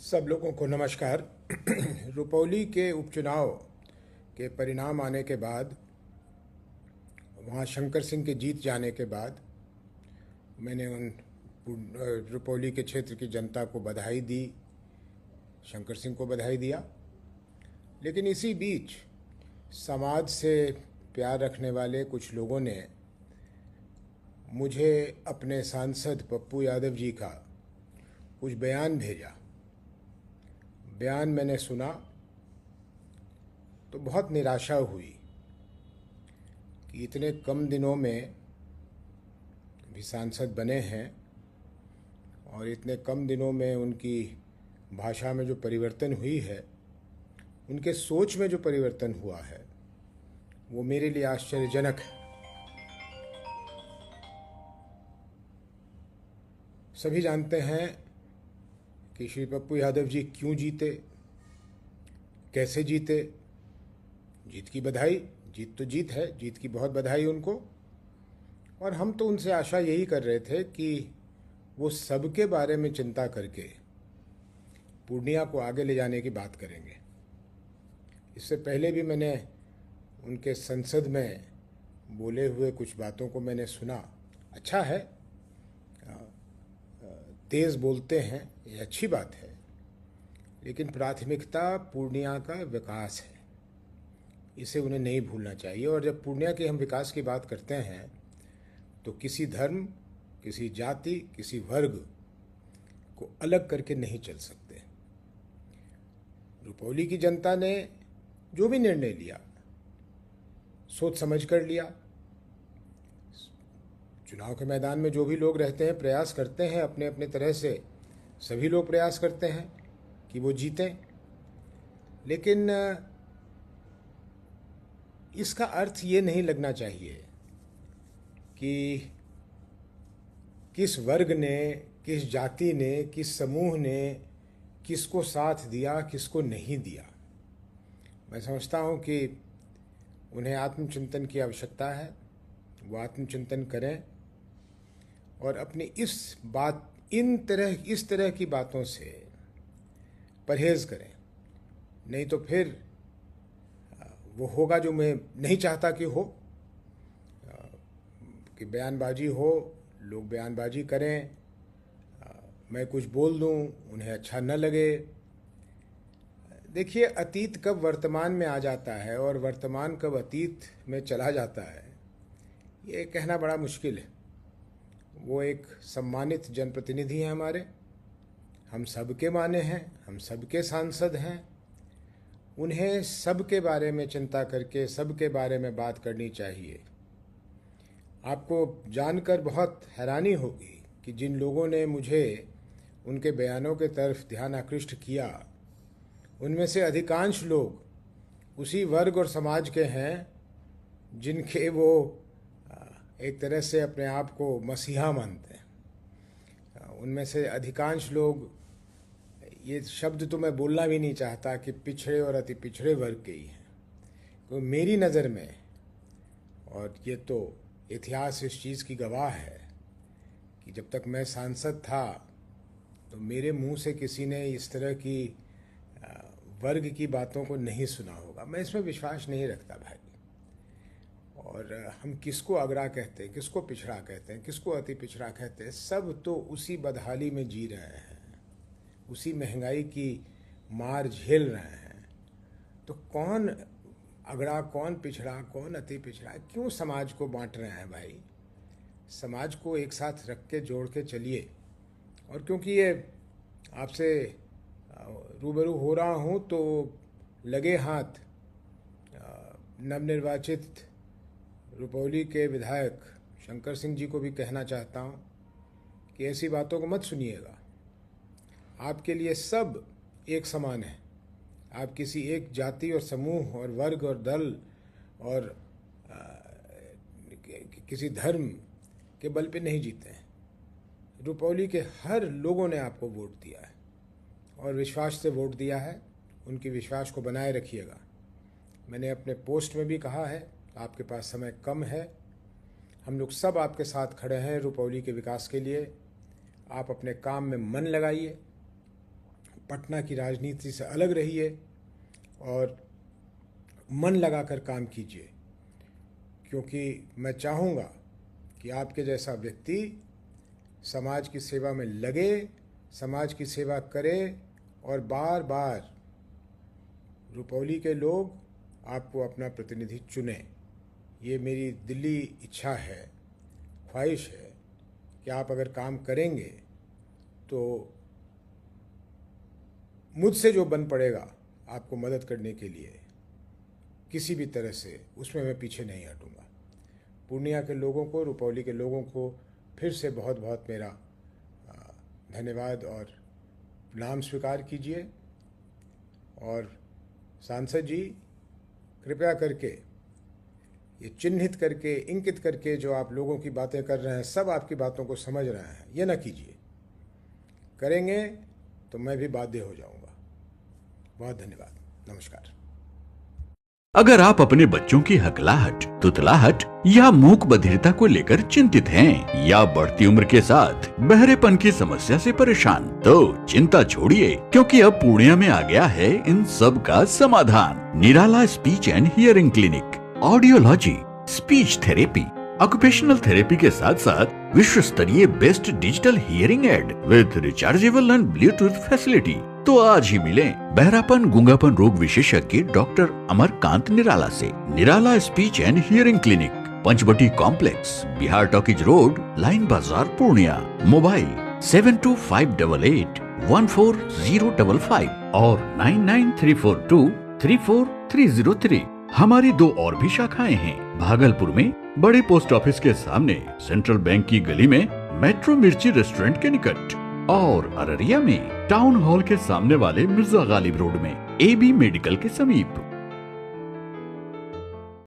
सब लोगों को नमस्कार। रुपौली के उपचुनाव के परिणाम आने के बाद, वहाँ शंकर सिंह के जीत जाने के बाद, मैंने उन रुपौली के क्षेत्र की जनता को बधाई दी, शंकर सिंह को बधाई दिया। लेकिन इसी बीच समाज से प्यार रखने वाले कुछ लोगों ने मुझे अपने सांसद पप्पू यादव जी का कुछ बयान भेजा। बयान मैंने सुना तो बहुत निराशा हुई कि इतने कम दिनों में भी सांसद बने हैं और इतने कम दिनों में उनकी भाषा में जो परिवर्तन हुई है, उनके सोच में जो परिवर्तन हुआ है, वो मेरे लिए आश्चर्यजनक है। सभी जानते हैं कि श्री पप्पू यादव जी क्यों जीते, कैसे जीते। जीत की बधाई, जीत तो जीत है, जीत की बहुत बधाई उनको। और हम तो उनसे आशा यही कर रहे थे कि वो सबके बारे में चिंता करके पूर्णिया को आगे ले जाने की बात करेंगे। इससे पहले भी मैंने उनके संसद में बोले हुए कुछ बातों को मैंने सुना। अच्छा है, तेज़ बोलते हैं, ये अच्छी बात है, लेकिन प्राथमिकता पूर्णिया का विकास है, इसे उन्हें नहीं भूलना चाहिए। और जब पूर्णिया के हम विकास की बात करते हैं तो किसी धर्म, किसी जाति, किसी वर्ग को अलग करके नहीं चल सकते। रुपौली की जनता ने जो भी निर्णय लिया सोच समझ कर लिया। चुनाव के मैदान में जो भी लोग रहते हैं, प्रयास करते हैं अपने अपने तरह से, सभी लोग प्रयास करते हैं कि वो जीतें। लेकिन इसका अर्थ ये नहीं लगना चाहिए कि किस वर्ग ने, किस जाति ने, किस समूह ने किसको साथ दिया, किसको नहीं दिया। मैं समझता हूँ कि उन्हें आत्मचिंतन की आवश्यकता है। वो आत्मचिंतन करें और अपनी इस तरह की बातों से परहेज़ करें। नहीं तो फिर वो होगा जो मैं नहीं चाहता कि हो, कि बयानबाजी हो, लोग बयानबाजी करें, मैं कुछ बोल दूं, उन्हें अच्छा न लगे। देखिए, अतीत कब वर्तमान में आ जाता है और वर्तमान कब अतीत में चला जाता है, ये कहना बड़ा मुश्किल है। वो एक सम्मानित जनप्रतिनिधि हैं हमारे, हम सबके माने हैं, हम सबके सांसद हैं। उन्हें सबके बारे में चिंता करके सबके बारे में बात करनी चाहिए। आपको जानकर बहुत हैरानी होगी कि जिन लोगों ने मुझे उनके बयानों के तरफ ध्यान आकृष्ट किया, उनमें से अधिकांश लोग उसी वर्ग और समाज के हैं जिनके वो एक तरह से अपने आप को मसीहा मानते हैं। उनमें से अधिकांश लोग, ये शब्द तो मैं बोलना भी नहीं चाहता कि पिछड़े और अति पिछड़े वर्ग के ही हैं। तो मेरी नज़र में, और ये तो इतिहास इस चीज़ की गवाह है कि जब तक मैं सांसद था तो मेरे मुंह से किसी ने इस तरह की वर्ग की बातों को नहीं सुना होगा। मैं इसमें विश्वास नहीं रखता भाई। और हम किसको अगड़ा कहते हैं, किसको पिछड़ा कहते हैं, किसको अति पिछड़ा कहते हैं, सब तो उसी बदहाली में जी रहे हैं, उसी महंगाई की मार झेल रहे हैं। तो कौन अगड़ा, कौन पिछड़ा, कौन अति पिछड़ा, क्यों समाज को बांट रहे हैं भाई? समाज को एक साथ रख के जोड़ के चलिए। और क्योंकि ये आपसे रूबरू हो रहा हूँ तो लगे हाथ नवनिर्वाचित रुपौली के विधायक शंकर सिंह जी को भी कहना चाहता हूँ कि ऐसी बातों को मत सुनिएगा। आपके लिए सब एक समान है। आप किसी एक जाति और समूह और वर्ग और दल और किसी धर्म के बल पे नहीं जीते हैं। रुपौली के हर लोगों ने आपको वोट दिया है और विश्वास से वोट दिया है। उनके विश्वास को बनाए रखिएगा। मैंने अपने पोस्ट में भी कहा है, आपके पास समय कम है, हम लोग सब आपके साथ खड़े हैं रुपौली के विकास के लिए। आप अपने काम में मन लगाइए, पटना की राजनीति से अलग रहिए और मन लगाकर काम कीजिए, क्योंकि मैं चाहूँगा कि आपके जैसा व्यक्ति समाज की सेवा में लगे, समाज की सेवा करे और बार बार रुपौली के लोग आपको अपना प्रतिनिधि चुने। ये मेरी दिली इच्छा है, ख्वाहिश है कि आप अगर काम करेंगे तो मुझसे जो बन पड़ेगा आपको मदद करने के लिए किसी भी तरह से, उसमें मैं पीछे नहीं हटूँगा। पूर्णिया के लोगों को, रुपौली के लोगों को फिर से बहुत बहुत मेरा धन्यवाद और प्रणाम स्वीकार कीजिए। और सांसद जी, कृपया करके ये चिन्हित करके, इंकित करके जो आप लोगों की बातें कर रहे हैं, सब आपकी बातों को समझ रहे हैं, ये ना कीजिए। करेंगे तो मैं भी बाध्य हो जाऊंगा। बहुत धन्यवाद। नमस्कार। अगर आप अपने बच्चों की हकलाहट, तुतलाहट या मूक बधिरता को लेकर चिंतित हैं या बढ़ती उम्र के साथ बहरेपन की समस्या से परेशान, तो चिंता छोड़िए, क्योंकि अब पूर्णिया में आ गया है इन सब का समाधान। Nirala speech and hearing clinic, audiology, speech therapy, occupational therapy के साथ साथ विश्व स्तरीय best digital hearing aid with rechargeable and Bluetooth facility. तो आज ही मिलें बहरापन गूंगापन रोग विशेषज्ञ डॉक्टर अमरकांत निराला से। Nirala speech and hearing clinic, Panchavati complex, Bihar talkies road, line Bazar, Purnia. Mobile 7258814055 और 9934234303। हमारी 2 और भी शाखाएं हैं। भागलपुर में बड़े पोस्ट ऑफिस के सामने, सेंट्रल बैंक की गली में, मेट्रो मिर्ची रेस्टोरेंट के निकट, और अररिया में टाउन हॉल के सामने वाले मिर्जा गालिब रोड में AB मेडिकल के समीप।